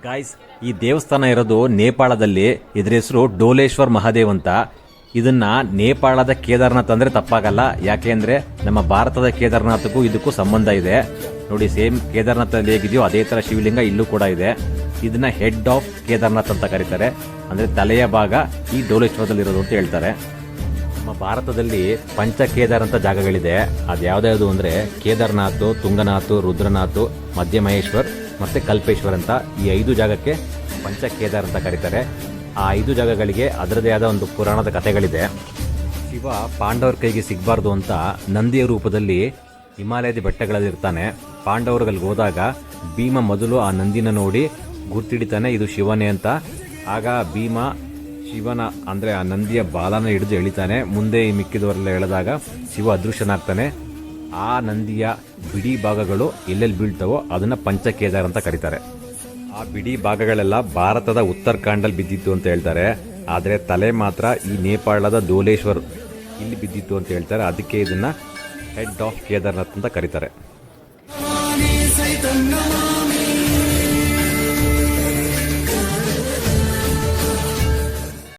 Guys, ಈ ದೇವಸ್ಥಾನ ಇರೋದು ನೇಪಾಳದಲ್ಲಿ. ಇದ್ರ ಹೆಸರು ಡೋಲೇಶ್ವರ್ ಮಹಾದೇವ್ ಅಂತ. ಇದನ್ನ ನೇಪಾಳದ ಕೇದಾರ್ನಾಥ್ ಅಂದ್ರೆ ತಪ್ಪಾಗಲ್ಲ. ಯಾಕೆ ಅಂದ್ರೆ ನಮ್ಮ ಭಾರತದ ಕೇದಾರ್ನಾಥ್ಗೂ ಇದಕ್ಕೂ ಸಂಬಂಧ ಇದೆ. ನೋಡಿ, ಸೇಮ್ ಕೇದಾರ್ನಾಥ್ ಅಲ್ಲಿ ಹೇಗಿದೆಯೋ ಅದೇ ತರ ಶಿವಲಿಂಗ ಇಲ್ಲೂ ಕೂಡ ಇದೆ. ಇದನ್ನ ಹೆಡ್ ಆಫ್ ಕೇದಾರ್ನಾಥ್ ಅಂತ ಕರೀತಾರೆ. ಅಂದ್ರೆ ತಲೆಯ ಭಾಗ ಈ ಡೋಲೇಶ್ವರದಲ್ಲಿ ಇರೋದು ಅಂತ ಹೇಳ್ತಾರೆ. ನಮ್ಮ ಭಾರತದಲ್ಲಿ ಪಂಚ ಕೇದಾರ್ ಅಂತ ಜಾಗಗಳಿದೆ. ಅದ್ಯಾವ್ದ್ಯಾವ್ದು ಅಂದ್ರೆ ಕೇದಾರ್ನಾಥ್, ತುಂಗನಾಥ್, ರುದ್ರನಾಥ್, ಮಧ್ಯ ಮಹೇಶ್ವರ್ ಮತ್ತೆ ಕಲ್ಪೇಶ್ವರ್ ಅಂತ. ಈ 5 ಜಾಗಕ್ಕೆ ಪಂಚ ಕೇದಾರ್ ಅಂತ ಕರೀತಾರೆ. ಆ 5 ಜಾಗಗಳಿಗೆ ಅದರದೇ ಆದ ಒಂದು ಪುರಾಣದ ಕಥೆಗಳಿದೆ. ಶಿವ ಪಾಂಡವರ ಕೈಗೆ ಸಿಗಬಾರ್ದು ಅಂತ ನಂದಿಯ ರೂಪದಲ್ಲಿ ಹಿಮಾಲಯದ ಬೆಟ್ಟಗಳಲ್ಲಿ ಇರ್ತಾನೆ. ಪಾಂಡವರುಗಳಿಗೆ ಹೋದಾಗ ಭೀಮ ಮೊದಲು ಆ ನಂದಿನ ನೋಡಿ ಗುರ್ತಿಡಿತಾನೆ, ಇದು ಶಿವನೇ ಅಂತ. ಆಗ ಭೀಮ ಶಿವನ ಅಂದ್ರೆ ಆ ನಂದಿಯ ಬಾಲನ ಹಿಡಿದು ಎಳಿತಾನೆ. ಮುಂದೆ ಈ ಮಿಕ್ಕಿದವರೆಲ್ಲ ಎಳೆದಾಗ ಶಿವ ಅದೃಶ್ಯನಾಗ್ತಾನೆ. ಆ ನಂದಿಯ ಬಿಡಿ ಭಾಗಗಳು ಎಲ್ಲೆಲ್ಲಿ ಬೀಳ್ತಾವೋ ಅದನ್ನ ಪಂಚಕೇದಾರ್ ಅಂತ ಕರೀತಾರೆ. ಆ ಬಿಡಿ ಭಾಗಗಳೆಲ್ಲ ಭಾರತದ ಉತ್ತರಾಖಂಡಲ್ಲಿ ಬಿದ್ದಿತ್ತು ಅಂತ ಹೇಳ್ತಾರೆ. ಆದರೆ ತಲೆ ಮಾತ್ರ ಈ ನೇಪಾಳದ ಡೋಲೇಶ್ವರ್ ಇಲ್ಲಿ ಬಿದ್ದಿತ್ತು ಅಂತ ಹೇಳ್ತಾರೆ. ಅದಕ್ಕೆ ಇದನ್ನ ಹೆಡ್ ಆಫ್ ಕೇದಾರ್ನಾಥ್ ಅಂತ ಕರೀತಾರೆ.